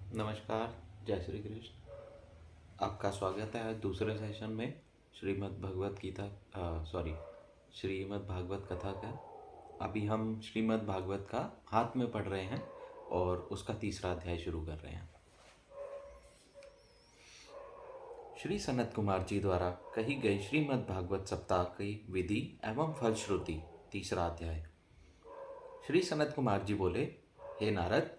नमस्कार। जय श्री कृष्ण। आपका स्वागत है आज दूसरे सेशन में श्रीमद् भगवत गीता श्रीमद् भागवत कथा का। अभी हम श्रीमद् भागवत का हाथ में पढ़ रहे हैं और उसका तीसरा अध्याय शुरू कर रहे हैं। श्री सनत कुमार जी द्वारा कही गई श्रीमद् भागवत सप्ताह की विधि एवं फलश्रुति, तीसरा अध्याय। श्री सनत कुमार जी बोले, हे नारद,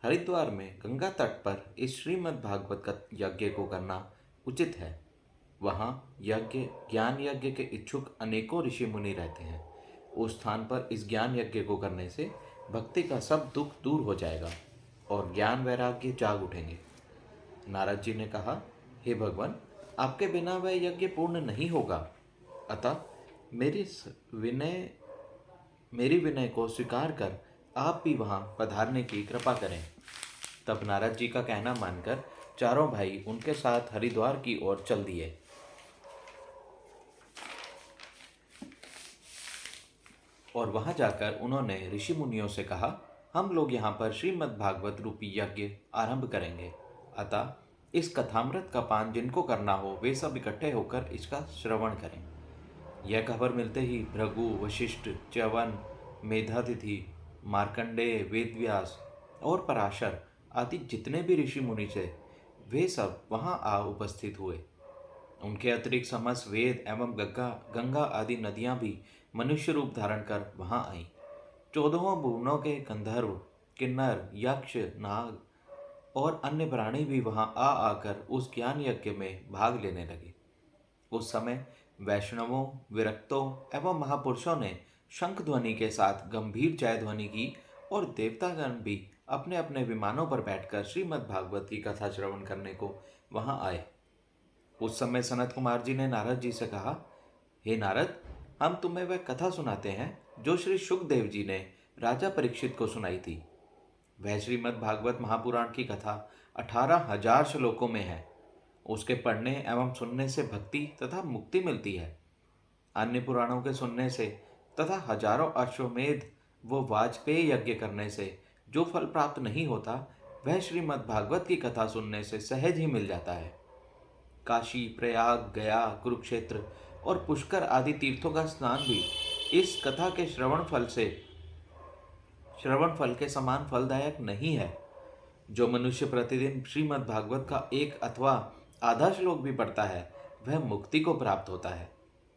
हरिद्वार में गंगा तट पर इस श्रीमद् भागवत का यज्ञ को करना उचित है। वहाँ ज्ञान यज्ञ के इच्छुक अनेकों ऋषि मुनि रहते हैं। उस स्थान पर इस ज्ञान यज्ञ को करने से भक्ति का सब दुख दूर हो जाएगा और ज्ञान वैराग्य जाग उठेंगे। नारद जी ने कहा, हे भगवान, आपके बिना वह यज्ञ पूर्ण नहीं होगा, अतः मेरी विनय को स्वीकार कर आप भी वहां पधारने की कृपा करें। तब नारद जी का कहना मानकर चारों भाई उनके साथ हरिद्वार की ओर चल दिए। और वहां जाकर उन्होंने ऋषि मुनियों से कहा, हम लोग यहाँ पर श्रीमद् भागवत रूपी यज्ञ आरंभ करेंगे, अतः इस कथामृत का पान जिनको करना हो वे सब इकट्ठे होकर इसका श्रवण करें। यह खबर मिलते ही भृगु, वशिष्ठ, च्यवन, मेधातिथि, मार्कंडेय, वेदव्यास और पराशर आदि जितने भी ऋषि मुनि थे वे सब वहां आ उपस्थित हुए। उनके अतिरिक्त समस्त वेद एवं गंगा आदि नदियां भी मनुष्य रूप धारण कर वहां आईं। 14 भुवनों के गंधर्व, किन्नर, यक्ष, नाग और अन्य प्राणी भी वहां आ आकर उस ज्ञान यज्ञ में भाग लेने लगे। उस समय वैष्णवों, विरक्तों एवं महापुरुषों ने शंख ध्वनि के साथ गंभीर जय ध्वनि की और देवतागण भी अपने अपने विमानों पर बैठकर श्रीमद् भागवत की कथा श्रवण करने को वहां आए। उस समय सनत कुमार जी ने नारद जी से कहा, हे नारद, हम तुम्हें वह कथा सुनाते हैं जो श्री शुकदेव जी ने राजा परीक्षित को सुनाई थी। वह श्रीमद् भागवत महापुराण की कथा 18,000 श्लोकों में है। उसके पढ़ने एवं सुनने से भक्ति तथा मुक्ति मिलती है। अन्य पुराणों के सुनने से तथा हजारों अश्वमेध व वाजपेयी यज्ञ करने से जो फल प्राप्त नहीं होता, वह श्रीमद् भागवत की कथा सुनने से सहज ही मिल जाता है। काशी, प्रयाग, गया, कुरुक्षेत्र और पुष्कर आदि तीर्थों का स्नान भी इस कथा के श्रवण फल के समान फलदायक नहीं है। जो मनुष्य प्रतिदिन श्रीमद् भागवत का एक अथवा आधा श्लोक भी पढ़ता है वह मुक्ति को प्राप्त होता है।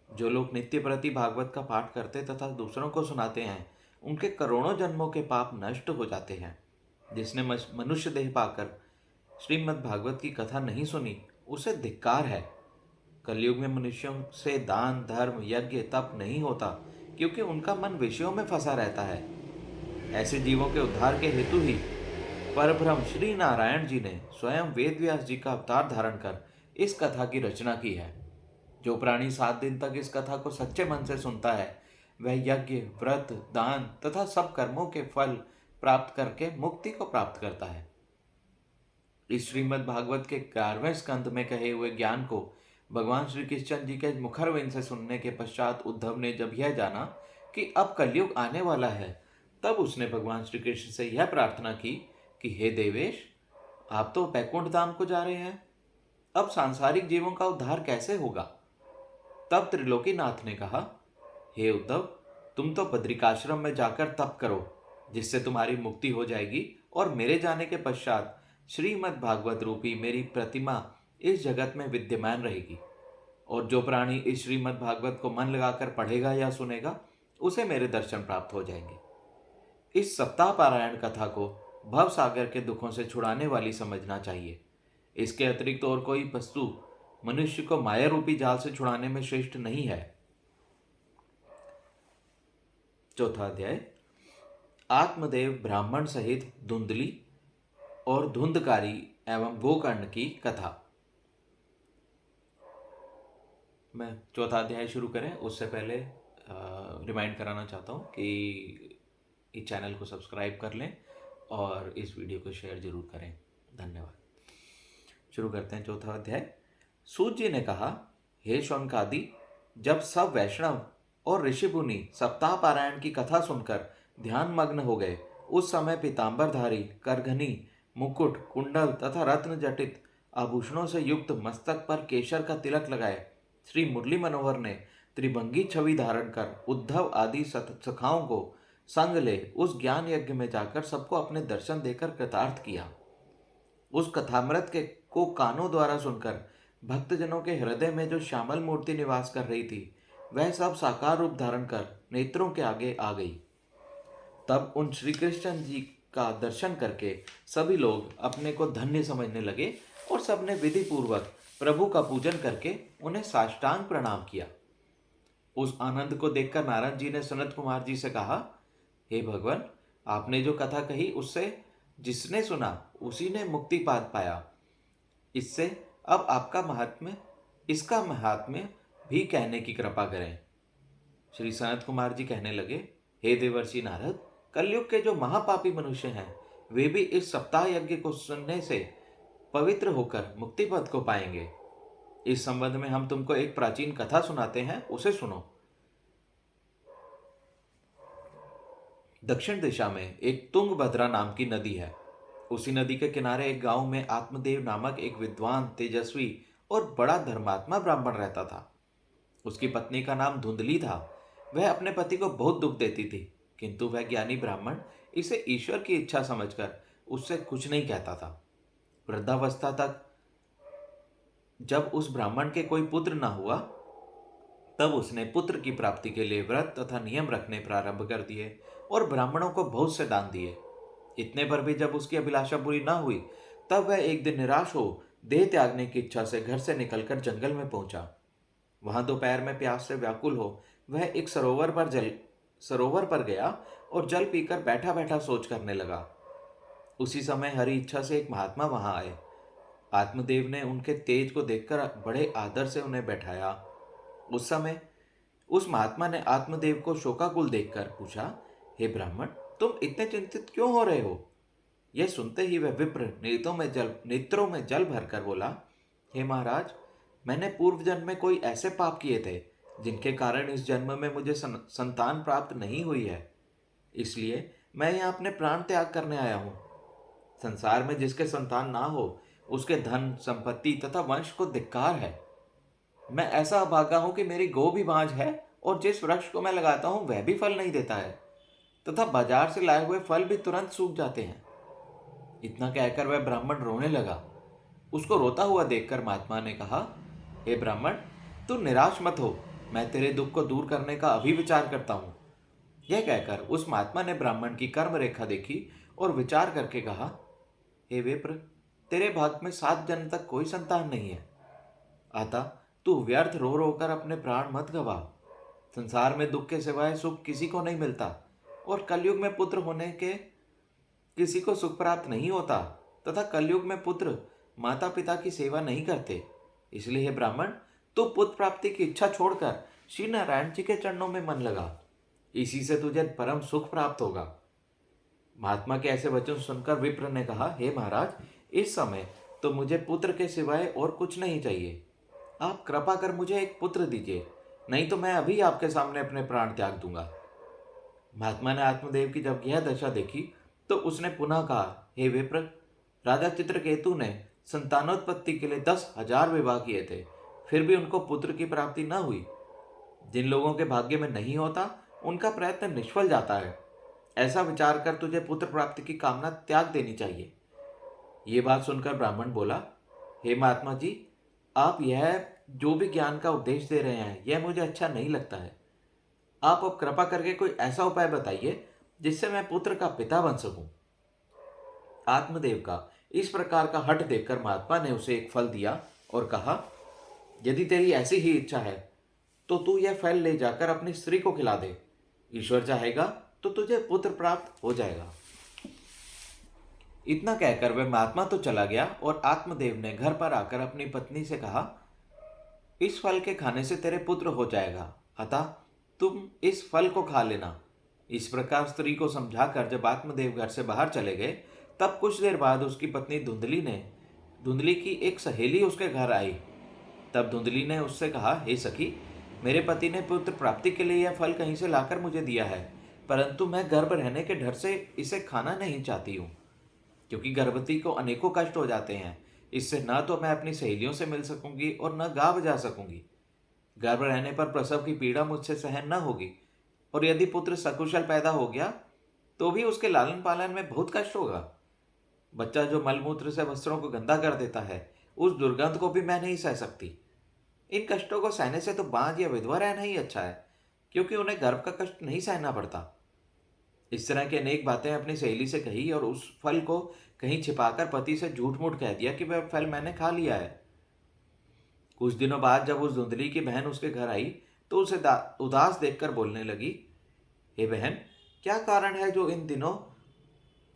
जो लोग नित्य प्रति भागवत का पाठ करते तथा दूसरों को सुनाते हैं उनके करोड़ों जन्मों के पाप नष्ट हो जाते हैं। जिसने मनुष्य देह पाकर श्रीमद् भागवत की कथा नहीं सुनी उसे धिक्कार है। कलयुग में मनुष्यों से दान, धर्म, यज्ञ, तप नहीं होता क्योंकि उनका मन विषयों में फंसा रहता है। ऐसे जीवों के उद्धार के हेतु ही परब्रह्म श्री नारायण जी ने स्वयं वेदव्यास जी का अवतार धारण कर इस कथा की रचना की है। जो प्राणी 7 दिन तक इस कथा को सच्चे मन से सुनता है वह यज्ञ, व्रत, दान तथा सब कर्मों के फल प्राप्त करके मुक्ति को प्राप्त करता है। इस श्रीमद् भागवत के 11वें स्कंद में कहे हुए ज्ञान को भगवान श्री कृष्ण जी के मुखरविंद से सुनने के पश्चात उद्धव ने जब यह जाना कि अब कलयुग आने वाला है, तब उसने भगवान श्री कृष्ण से यह प्रार्थना की कि हे देवेश, आप तो बैकुंठ धाम को जा रहे हैं, अब सांसारिक जीवों का उद्धार कैसे होगा। तब त्रिलोकीनाथ ने कहा, हे उद्धव, तुम तो बद्रिकाश्रम में जाकर तप करो, जिससे तुम्हारी मुक्ति हो जाएगी और मेरे जाने के पश्चात श्रीमद् भागवत रूपी मेरी प्रतिमा इस जगत में विद्यमान रहेगी और जो प्राणी इस श्रीमद् भागवत को मन लगाकर पढ़ेगा या सुनेगा उसे मेरे दर्शन प्राप्त हो जाएंगे। इस सप्ताह पारायण कथा को भव सागर के दुखों से छुड़ाने वाली समझना चाहिए। इसके अतिरिक्त और कोई वस्तु मनुष्य को माया रूपी जाल से छुड़ाने में श्रेष्ठ नहीं है। चौथा अध्याय, आत्मदेव ब्राह्मण सहित धुंधली और धुंधकारी एवं गोकर्ण की कथा। मैं चौथा अध्याय शुरू करें उससे पहले रिमाइंड कराना चाहता हूँ कि इस चैनल को सब्सक्राइब कर लें और इस वीडियो को शेयर जरूर करें। धन्यवाद। शुरू करते हैं चौथा अध्याय। सूत जी ने कहा, हे शौनकादि, जब सब वैष्णव और ऋषि मुनि सप्ताह पारायण की कथा सुनकर ध्यान मग्न हो गए उस समय पीताम्बरधारी, करघनी, मुकुट, कुंडल तथा रत्न जटित आभूषणों से युक्त मस्तक पर केशर का तिलक लगाए श्री मुरली मनोहर ने त्रिभंगी छवि धारण कर उद्धव आदि सखाओं को संग ले उस ज्ञान यज्ञ में जाकर सबको अपने दर्शन देकर कृतार्थ किया। उस कथामृत के को कानों द्वारा सुनकर भक्तजनों के हृदय में जो श्यामल मूर्ति निवास कर रही थी वह सब साकार रूप धारण कर नेत्रों के आगे आ गई। तब उन श्री कृष्ण जी का दर्शन करके सभी लोग अपने को धन्य समझने लगे और सबने विधि पूर्वक प्रभु का पूजन करके उन्हें साष्टांग प्रणाम किया। उस आनंद को देखकर नारद जी ने सनत कुमार जी से कहा, हे भगवान, आपने जो कथा कही उससे जिसने सुना उसी ने मुक्ति पाद पाया। इससे अब आपका महात्म्य इसका महात्म्य भी कहने की कृपा करें। श्री सनत कुमार जी कहने लगे, हे देवर्षि नारद, कलयुग के जो महापापी मनुष्य हैं वे भी इस सप्ताह यज्ञ को सुनने से पवित्र होकर मुक्ति पद को पाएंगे। इस संबंध में हम तुमको एक प्राचीन कथा सुनाते हैं, उसे सुनो। दक्षिण दिशा में एक तुंगभद्रा नाम की नदी है। उसी नदी के किनारे एक गांव में आत्मदेव नामक एक विद्वान, तेजस्वी और बड़ा धर्मात्मा ब्राह्मण रहता था। उसकी पत्नी का नाम धुंधली था। वह अपने पति को बहुत दुख देती थी, किंतु वह ज्ञानी ब्राह्मण इसे ईश्वर की इच्छा समझकर उससे कुछ नहीं कहता था। वृद्धावस्था तक जब उस ब्राह्मण के कोई पुत्र न हुआ तब उसने पुत्र की प्राप्ति के लिए व्रत तथा नियम रखने प्रारंभ कर दिए और ब्राह्मणों को बहुत से दान दिए। इतने पर भी जब उसकी अभिलाषा पूरी न हुई तब वह एक दिन निराश हो देह त्यागने की इच्छा से घर से निकलकर जंगल में पहुंचा। वहां दोपहर में प्यास से व्याकुल हो वह एक सरोवर पर गया और जल पीकर बैठा बैठा सोच करने लगा। उसी समय हरि इच्छा से एक महात्मा वहां आए। आत्मदेव ने उनके तेज को देखकर बड़े आदर से उन्हें बैठाया। उस समय उस महात्मा ने आत्मदेव को शोकाकुल देखकर पूछा, हे ब्राह्मण, तुम इतने चिंतित क्यों हो रहे हो? यह सुनते ही वह विप्र नेत्रों में जल भरकर बोला, हे महाराज, मैंने पूर्व जन्म में कोई ऐसे पाप किए थे जिनके कारण इस जन्म में मुझे संतान प्राप्त नहीं हुई है। इसलिए मैं यहाँ अपने प्राण त्याग करने आया हूँ। संसार में जिसके संतान ना हो उसके धन, संपत्ति तथा वंश को धिक्कार है। मैं ऐसा अभागा हूं कि मेरी गौ भी बांझ है और जिस वृक्ष को मैं लगाता हूं वह भी फल नहीं देता है तथा बाजार से लाए हुए फल भी तुरंत सूख जाते हैं। इतना कहकर वह ब्राह्मण रोने लगा। उसको रोता हुआ देखकर महात्मा ने कहा, हे ब्राह्मण, तू निराश मत हो, मैं तेरे दुख को दूर करने का अभी विचार करता हूं। यह कहकर उस महात्मा ने ब्राह्मण की कर्म रेखा देखी और विचार करके कहा, हे विप्र, तेरे भाग में 7 जन्म तक कोई संतान नहीं है। अतः तू व्यर्थ रो रो कर अपने प्राण मत गवा। संसार में दुख के सिवाय सुख किसी को नहीं मिलता और कलयुग में पुत्र होने के किसी को सुख प्राप्त नहीं होता तथा कलयुग में पुत्र माता पिता की सेवा नहीं करते। इसलिए हे ब्राह्मण, तू पुत्र प्राप्ति की इच्छा छोड़कर श्री नारायण जी के चरणों में मन लगा। इसी से तुझे परम सुख प्राप्त होगा। महात्मा के ऐसे वचन सुनकर विप्र ने कहा, हे महाराज, इस समय तो मुझे पुत्र के सिवाय और कुछ नहीं चाहिए। आप कृपा कर मुझे एक पुत्र दीजिए, नहीं तो मैं अभी आपके सामने अपने प्राण त्याग दूंगा। महात्मा ने आत्मदेव की जब यह दशा देखी तो उसने पुनः कहा, हे विप्र, राजा चित्रकेतु ने संतानोत्पत्ति के लिए 10,000 विवाह किए थे, फिर भी उनको पुत्र की प्राप्ति न हुई। जिन लोगों के भाग्य में नहीं होता उनका प्रयत्न निष्फल जाता है। ऐसा विचार कर तुझे पुत्र प्राप्ति की कामना त्याग देनी चाहिए। ये बात सुनकर ब्राह्मण बोला, हे महात्मा जी, आप यह जो भी ज्ञान का उपदेश दे रहे हैं यह मुझे अच्छा नहीं लगता है। आप अब कृपा करके कोई ऐसा उपाय बताइए जिससे मैं पुत्र का पिता बन सकूं। आत्मदेव का इस प्रकार का हठ देखकर महात्मा ने उसे एक फल दिया और कहा, यदि तेरी ऐसी ही इच्छा है तो तू यह फल ले जाकर अपनी स्त्री को खिला दे। ईश्वर चाहेगा तो तुझे पुत्र प्राप्त हो जाएगा। इतना कहकर वह महात्मा तो चला गया और आत्मदेव ने घर पर आकर अपनी पत्नी से कहा, इस फल के खाने से तेरे पुत्र हो जाएगा, अतः तुम इस फल को खा लेना। इस प्रकार स्त्री को समझाकर जब आत्मदेव घर से बाहर चले गए तब कुछ देर बाद उसकी पत्नी धुंधली की एक सहेली उसके घर आई। तब धुंधली ने उससे कहा, हे सखी, मेरे पति ने पुत्र प्राप्ति के लिए यह फल कहीं से लाकर मुझे दिया है, परंतु मैं गर्भ रहने के डर से इसे खाना नहीं चाहती हूँ, क्योंकि गर्भवती को अनेकों कष्ट हो जाते हैं। इससे न तो मैं अपनी सहेलियों से मिल सकूंगी और न गा बजा सकूंगी। गर्भ रहने पर प्रसव की पीड़ा मुझसे सहन न होगी, और यदि पुत्र सकुशल पैदा हो गया तो भी उसके लालन पालन में बहुत कष्ट होगा। बच्चा जो मलमूत्र से वस्त्रों को गंदा कर देता है, उस दुर्गंध को भी मैं नहीं सह सकती। इन कष्टों को सहने से तो बांझ या विधवा रहना ही अच्छा है, क्योंकि उन्हें गर्भ का कष्ट नहीं सहना पड़ता। इस तरह की अनेक बातें अपनी सहेली से कही और उस फल को कहीं छिपाकर पति से झूठ मूठ कह दिया कि वह फल मैंने खा लिया है। कुछ दिनों बाद जब उस धुंधली की बहन उसके घर आई तो उसे उदास देखकर बोलने लगी, हे बहन, क्या कारण है जो इन दिनों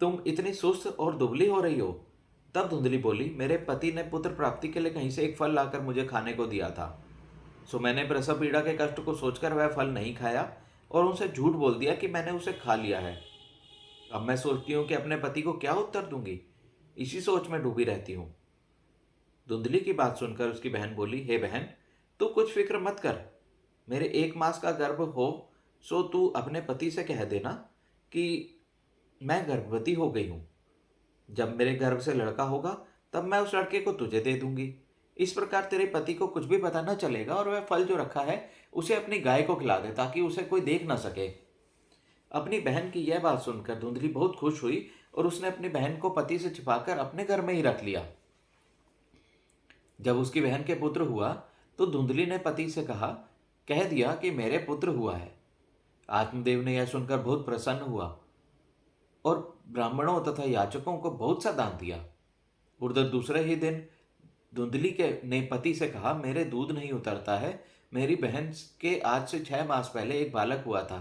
तुम इतनी सुस्त और दुबली हो रही हो? तब धुंधली बोली, मेरे पति ने पुत्र प्राप्ति के लिए कहीं से एक फल लाकर मुझे खाने को दिया था, सो मैंने प्रसव पीड़ा के कष्ट को सोचकर वह फल नहीं खाया और उनसे झूठ बोल दिया कि मैंने उसे खा लिया है। अब मैं सोचती हूँ कि अपने पति को क्या उत्तर दूंगी, इसी सोच में डूबी रहती हूँ। धुंधली की बात सुनकर उसकी बहन बोली, हे बहन, तू कुछ फिक्र मत कर। मेरे 1 मास का गर्भ हो सो तू अपने पति से कह देना कि मैं गर्भवती हो गई हूँ। जब मेरे गर्भ से लड़का होगा तब मैं उस लड़के को तुझे दे दूंगी। इस प्रकार तेरे पति को कुछ भी पता न चलेगा और वह फल जो रखा है उसे अपनी गाय को खिला दे, ताकि उसे कोई देख ना सके। अपनी बहन की यह बात सुनकर धुंधली बहुत खुश हुई और उसने अपनी बहन को पति से छिपाकर अपने घर में ही रख लिया। जब उसकी बहन के पुत्र हुआ तो धुंधली ने पति से कह दिया कि मेरे पुत्र हुआ है। आत्मदेव ने यह सुनकर बहुत प्रसन्न हुआ और ब्राह्मणों तथा याचकों को बहुत सा दान दिया। उधर दूसरे ही दिन धुंधली के ने पति से कहा, मेरे दूध नहीं उतरता है। मेरी बहन के आज से 6 मास पहले एक बालक हुआ था,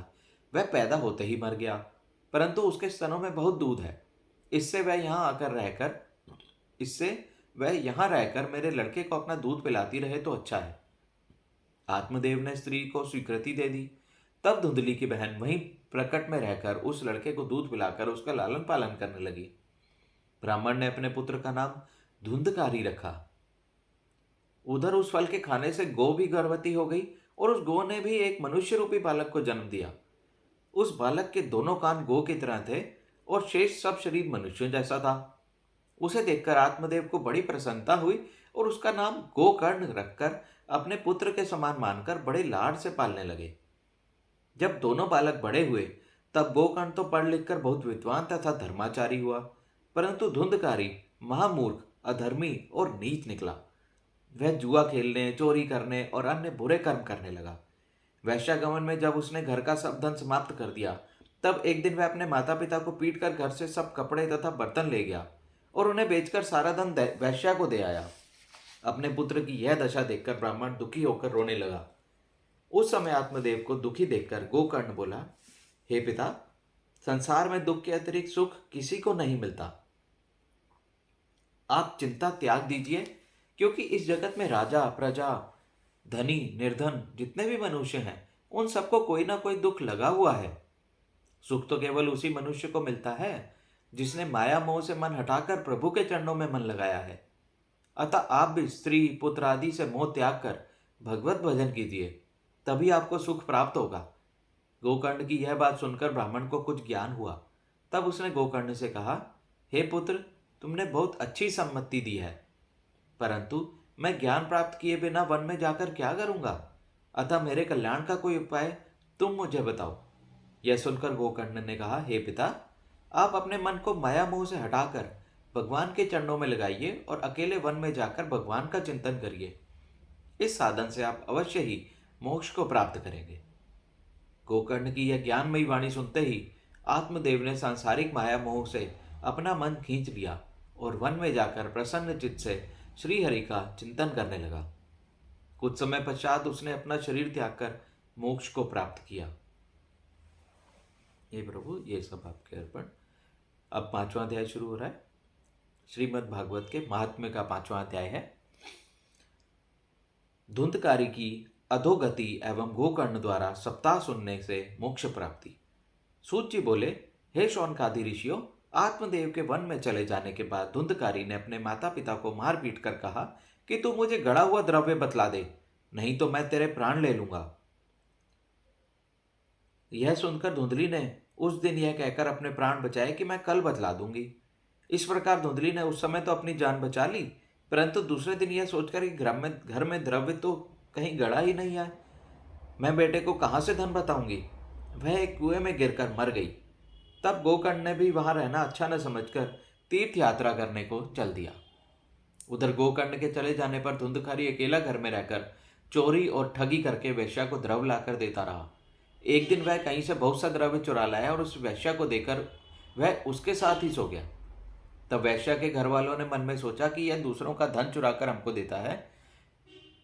वह पैदा होते ही मर गया, परंतु उसके स्तनों में बहुत दूध है। इससे वह यहाँ रहकर मेरे लड़के को अपना दूध पिलाती रहे तो अच्छा है। आत्मदेव ने स्त्री को स्वीकृति दे दी। तब धुंधली की बहन वहीं प्रकट में रहकर उस लड़के को दूध पिलाकर उसका लालन पालन करने लगी। ब्राह्मण ने अपने पुत्र का नाम धुंधकारी रखा। उधर उस फल के खाने से गौ भी गर्भवती हो गई और उस गौ ने भी एक मनुष्य रूपी बालक को जन्म दिया। उस बालक के दोनों कान गौ की तरह थे और शेष सब शरीर मनुष्यों जैसा था। उसे देखकर आत्मदेव को बड़ी प्रसन्नता हुई और उसका नाम गोकर्ण रखकर अपने पुत्र के समान मानकर बड़े लाड से पालने लगे। जब दोनों बालक बड़े हुए तब गोकर्ण तो पढ़ लिखकर बहुत विद्वान तथा धर्माचारी हुआ, परंतु धुंधकारी महामूर्ख, अधर्मी और नीच निकला। वह जुआ खेलने, चोरी करने और अन्य बुरे कर्म करने लगा। वैश्यागमन में जब उसने घर का सब धन समाप्त कर दिया तब एक दिन वह अपने माता पिता को पीटकर घर से सब कपड़े तथा बर्तन ले गया और उन्हें बेचकर सारा धन वैश्या को दे आया। अपने पुत्र की यह दशा देखकर ब्राह्मण दुखी होकर रोने लगा। उस समय आत्मदेव को दुखी देखकर गोकर्ण बोला, हे पिता, संसार में दुख के अतिरिक्त सुख किसी को नहीं मिलता। आप चिंता त्याग दीजिए, क्योंकि इस जगत में राजा, प्रजा, धनी, निर्धन जितने भी मनुष्य हैं उन सबको कोई ना कोई दुख लगा हुआ है। सुख तो केवल उसी मनुष्य को मिलता है जिसने माया मोह से मन हटाकर प्रभु के चरणों में मन लगाया है। अतः आप भी स्त्री, पुत्र आदि से मोह त्याग कर भगवत भजन कीजिए, तभी आपको सुख प्राप्त होगा। गोकर्ण की यह बात सुनकर ब्राह्मण को कुछ ज्ञान हुआ। तब उसने गोकर्ण से कहा, हे पुत्र, तुमने बहुत अच्छी सम्मति दी है, परंतु मैं ज्ञान प्राप्त किए बिना वन में जाकर क्या करूंगा? अतः मेरे कल्याण का कोई उपाय तुम मुझे बताओ। यह सुनकर गोकर्ण ने कहा, हे पिता, आप अपने मन को माया मोह से हटाकर भगवान के चरणों में लगाइए और अकेले वन में जाकर भगवान का चिंतन करिए। इस साधन से आप अवश्य ही मोक्ष को प्राप्त करेंगे। गोकर्ण की यह ज्ञानमयी वाणी सुनते ही आत्मदेव ने सांसारिक माया मोह से अपना मन खींच लिया और वन में जाकर प्रसन्न चित्त से श्री हरि का चिंतन करने लगा। कुछ समय पश्चात उसने अपना शरीर त्याग कर मोक्ष को प्राप्त किया। हे प्रभु, ये सब आपके अर्पण। अब 5वां अध्याय शुरू हो रहा है। श्रीमद् भागवत के महात्म्य का 5वां अध्याय है। धुंधकारी की अधोगति एवं गोकर्ण द्वारा सप्ताह सुनने से मोक्ष प्राप्ति। सूत जी बोले, हे शौनकादि ऋषियों, आत्मदेव के वन में चले जाने के बाद धुंधकारी ने अपने माता पिता को मार पीट कर कहा कि तू मुझे गड़ा हुआ द्रव्य बतला दे, नहीं तो मैं तेरे प्राण ले लूंगा। यह सुनकर धुंधली ने उस दिन यह कहकर अपने प्राण बचाए कि मैं कल बतला दूंगी। इस प्रकार धुंधली ने उस समय तो अपनी जान बचा ली, परंतु दूसरे दिन यह सोचकर कि घर में द्रव्य तो कहीं गड़ा ही नहीं है, मैं बेटे को कहाँ से धन बताऊंगी, वह एक कुएं में गिरकर मर गई। तब गोकर्ण ने भी वहां रहना अच्छा न समझकर तीर्थ यात्रा करने को चल दिया। उधर गोकर्ण के चले जाने पर धुंधकारी अकेला घर में रहकर चोरी और ठगी करके वेश्या को द्रव्य लाकर देता रहा। एक दिन वह कहीं से बहुत सा द्रव्य चुरा लाया और उस वेश्या को देकर वह उसके साथ ही सो गया। तब वेश्या के घर वालों ने मन में सोचा कि यह दूसरों का धन चुराकर हमको देता है,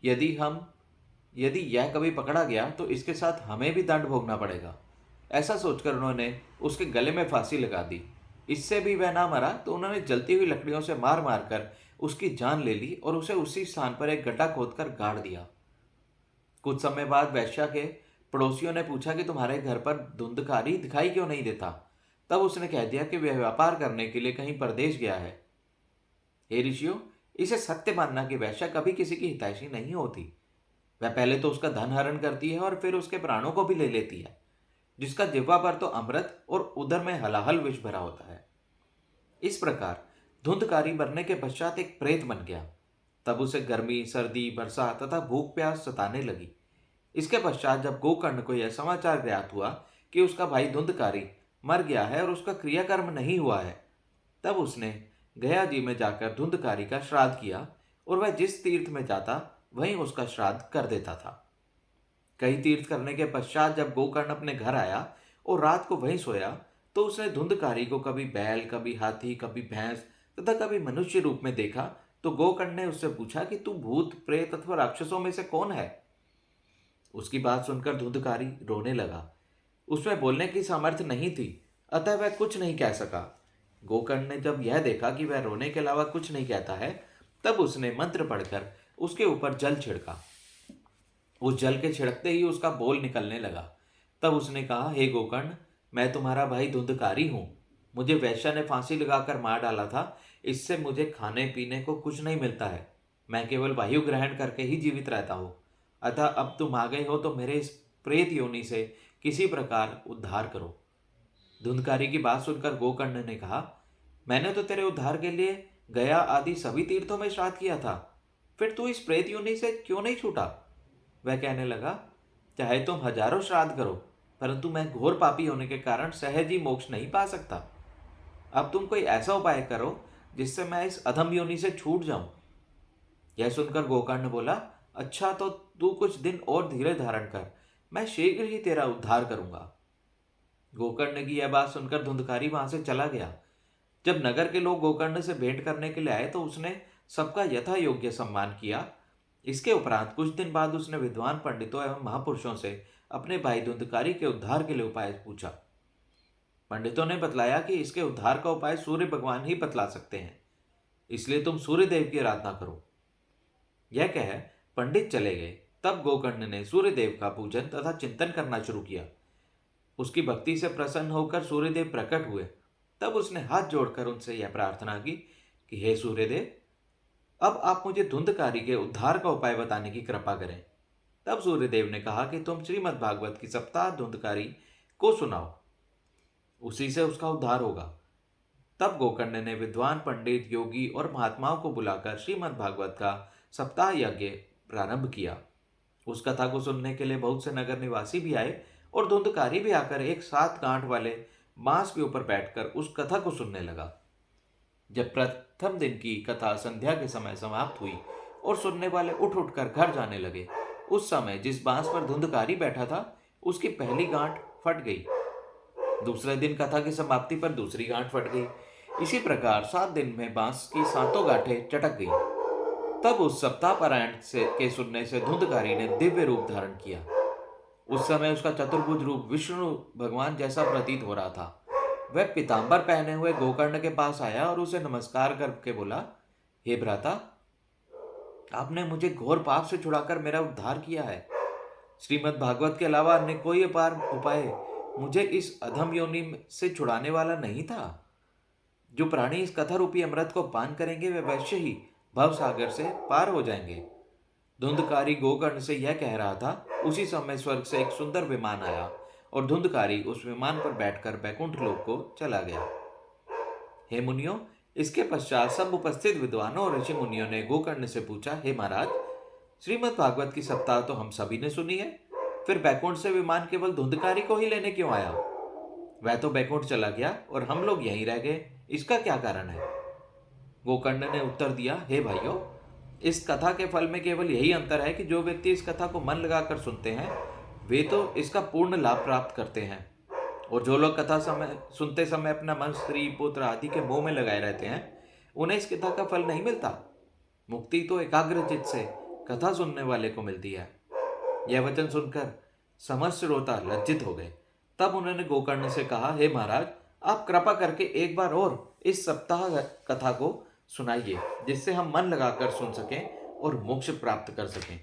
यदि यह कभी पकड़ा गया तो इसके साथ हमें भी दंड भोगना पड़ेगा। ऐसा सोचकर उन्होंने उसके गले में फांसी लगा दी। इससे भी वह ना मरा तो उन्होंने जलती हुई लकड़ियों से मार मार कर उसकी जान ले ली और उसे उसी स्थान पर एक गड्ढा खोदकर गाड़ दिया। कुछ समय बाद वैश्या के पड़ोसियों ने पूछा कि तुम्हारे घर पर धुंधकारी दिखाई क्यों नहीं देता। तब उसने कह दिया कि वह व्यापार करने के लिए कहीं परदेश गया है। हे ऋषियों, इसे सत्य मानना कि वैश्या कभी किसी की हितैषी नहीं होती। वह पहले तो उसका धन हरण करती है और फिर उसके प्राणों को भी ले लेती है, जिसका जिह्वा पर तो अमृत और उदर में हलाहल विष भरा होता है। इस प्रकार धुंधकारी मरने के पश्चात एक प्रेत बन गया। तब उसे गर्मी, सर्दी, बरसात तथा भूख प्यास सताने लगी। इसके पश्चात जब गोकर्ण को यह समाचार ज्ञात हुआ कि उसका भाई धुंधकारी मर गया है और उसका क्रियाकर्म नहीं हुआ है, तब उसने गया जी में जाकर धुंधकारी का श्राद्ध किया और वह जिस तीर्थ में जाता वहीं उसका श्राद्ध कर देता था। कई तीर्थ करने के पश्चात जब गोकर्ण अपने घर आया और रात को वहीं सोया, तो उसने धुंधकारी को कभी बैल, कभी हाथी, कभी भैंस तथा कभी मनुष्य रूप में देखा। तो गोकर्ण ने उससे पूछा कि तू भूत, प्रेत अथवा राक्षसों में से कौन है। उसकी बात सुनकर धुंधकारी रोने लगा। उसमें बोलने की सामर्थ्य नहीं थी, अतः वह कुछ नहीं कह सका। गोकर्ण ने जब यह देखा कि वह रोने के अलावा कुछ नहीं कहता है, तब उसने मंत्र पढ़कर उसके ऊपर जल छिड़का। उस जल के छिड़कते ही उसका बोल निकलने लगा। तब उसने कहा, हे गोकर्ण, मैं तुम्हारा भाई धुंधकारी हूं। मुझे वैश्या ने फांसी लगाकर मार डाला था। इससे मुझे खाने पीने को कुछ नहीं मिलता है। मैं केवल वायु ग्रहण करके ही जीवित रहता हूं। अतः अब तुम आ गए हो तो मेरे इस प्रेत योनि से किसी प्रकार उद्धार करो। धुंधकारी की बात सुनकर गोकर्ण ने कहा, मैंने तो तेरे उद्धार के लिए गया आदि सभी तीर्थों में श्राद्ध किया था, फिर तू इस प्रेत योनि से क्यों नहीं छूटा। वह कहने लगा, चाहे तुम हजारों श्राद्ध करो, परंतु मैं घोर पापी होने के कारण सहज ही मोक्ष नहीं पा सकता। अब तुम कोई ऐसा उपाय करो जिससे मैं इस अधम योनि से छूट जाऊं। यह सुनकर गोकर्ण बोला, अच्छा तो तू कुछ दिन और धीरे धारण कर, मैं शीघ्र ही तेरा उद्धार करूंगा। गोकर्ण की यह बात सुनकर धुंधकारी वहां से चला गया। जब नगर के लोग गोकर्ण से भेंट करने के लिए आए तो उसने सबका यथा योग्य सम्मान किया। इसके उपरांत कुछ दिन बाद उसने विद्वान पंडितों एवं महापुरुषों से अपने भाई धुंधकारी के उद्धार के लिए उपाय पूछा। पंडितों ने बतलाया कि इसके उद्धार का उपाय सूर्य भगवान ही बतला सकते हैं, इसलिए तुम सूर्य देव की आराधना करो। यह कह पंडित चले गए। तब गोकर्ण ने सूर्य देव का पूजन तथा चिंतन करना शुरू किया। उसकी भक्ति से प्रसन्न होकर सूर्यदेव प्रकट हुए। तब उसने हाथ जोड़कर उनसे यह प्रार्थना की कि हे सूर्यदेव, अब आप मुझे धुंधकारी के उद्धार का उपाय बताने की कृपा करें। तब सूर्यदेव ने कहा कि तुम श्रीमद् भागवत की सप्ताह धुंधकारी को सुनाओ, उसी से उसका उद्धार होगा। तब गोकर्ण ने विद्वान पंडित, योगी और महात्माओं को बुलाकर श्रीमद् भागवत का सप्ताह यज्ञ प्रारंभ किया। उस कथा को सुनने के लिए बहुत से नगर निवासी भी आए और धुंधकारी भी आकर एक 7 गांठ वाले बांस के ऊपर बैठकर उस कथा को सुनने लगा। जब प्रथम दिन की कथा संध्या के समय समाप्त हुई और सुनने वाले उठ उठकर घर जाने लगे, उस समय जिस बांस पर धुंधकारी बैठा था उसकी पहली गांठ फट गई। दूसरे दिन कथा की समाप्ति पर दूसरी गांठ फट गई। इसी प्रकार 7 दिन में बांस की 7 गांठें चटक गई। तब उस सप्ताह पारायण के सुनने से धुंधकारी ने दिव्य रूप धारण किया। उस समय उसका चतुर्भुज रूप विष्णु भगवान जैसा प्रतीत हो रहा था। वह पीतांबर पहने हुए गोकर्ण के पास आया और उसे नमस्कार करके बोला, हे भ्राता, आपने मुझे घोर पाप से छुड़ाकर मेरा उद्धार किया है। श्रीमद् भागवत के अलावा अन्य कोई अपार उपाय मुझे इस अधम योनि से छुड़ाने वाला नहीं था। जो प्राणी इस कथा रूपी अमृत को पान करेंगे वे वैश्य ही भव सागर से पार हो जाएंगे। धुंधकारी गोकर्ण से यह कह रहा था, उसी समय स्वर्ग से एक सुंदर विमान आया और धुंधकारी उस विमान पर बैठकर बैकुंठ लोक को चला गया। हे मुनियों, इसके पश्चात सब उपस्थित विद्वानों और ऋषि मुनियों ने गोकर्ण से पूछा, हे महाराज, श्रीमद् भागवत की सप्ताह तो हम सभी ने सुनी है, फिर बैकुंठ से विमान केवल धुंधकारी को ही लेने क्यों आया? वह तो बैकुंठ चला गया और हम लोग यहीं रह गए, इसका क्या कारण है? गोकर्ण ने उत्तर दिया, हे भाइयों, इस कथा के फल में केवल यही अंतर है कि जो व्यक्ति इस कथा को मन लगाकर सुनते हैं वे तो इसका पूर्ण लाभ प्राप्त करते हैं, और जो लोग कथा सुनते समय अपना मन स्त्री पुत्र आदि के मोह में लगाए रहते हैं उन्हें इस कथा का फल नहीं मिलता। मुक्ति तो एकाग्र चित्त से कथा सुनने वाले को मिलती है। यह वचन सुनकर समस्त श्रोता लज्जित हो गए। तब उन्होंने गोकर्ण से कहा, हे महाराज, आप कृपा करके एक बार और इस सप्ताह कथा को सुनाइए, जिससे हम मन लगाकर सुन सकें और मोक्ष प्राप्त कर सकें।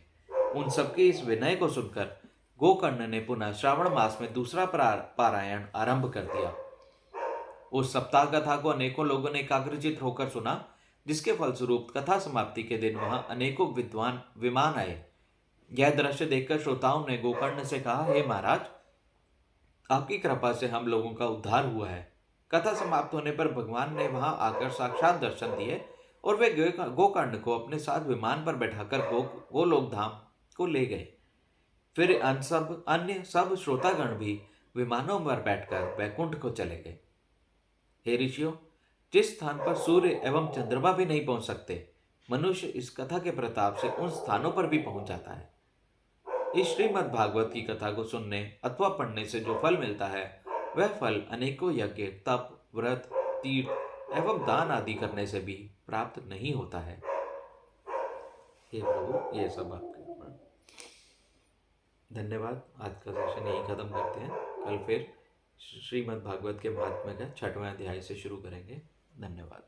उन सबके इस विनय को सुनकर गोकर्ण ने पुनः श्रावण मास में दूसरा पारायण आरंभ कर दिया। उस सप्ताह कथा को अनेकों लोगों ने एकाग्रचित होकर सुना, जिसके फलस्वरूप कथा समाप्ति के दिन वहां अनेकों विद्वान विमान आए। यह दृश्य देखकर श्रोताओं ने गोकर्ण से कहा, हे महाराज, आपकी कृपा से हम लोगों का उद्धार हुआ है। कथा समाप्त होने पर भगवान ने वहां आकर साक्षात दर्शन दिए और वे गोकर्ण को अपने साथ विमान पर बैठाकर गोलोक धाम को ले गए। फिर अन्य सब श्रोतागण भी विमानों पर बैठकर वैकुंठ को चले गए। हे ऋषियों, जिस स्थान पर सूर्य एवं चंद्रमा भी नहीं पहुंच सकते, मनुष्य इस कथा के प्रताप से उन स्थानों पर भी पहुंच जाता है। इस श्रीमद् भागवत की कथा को सुनने अथवा पढ़ने से जो फल मिलता है वह फल अनेकों यज्ञ, तप, व्रत, तीर्थ एवं दान आदि करने से भी प्राप्त नहीं होता है। हे प्रभु, ये सब आपके ऊपर। धन्यवाद। आज का सेशन यही खत्म करते हैं। कल फिर श्रीमद् भागवत के महात्म्य का 6वां अध्याय से शुरू करेंगे। धन्यवाद।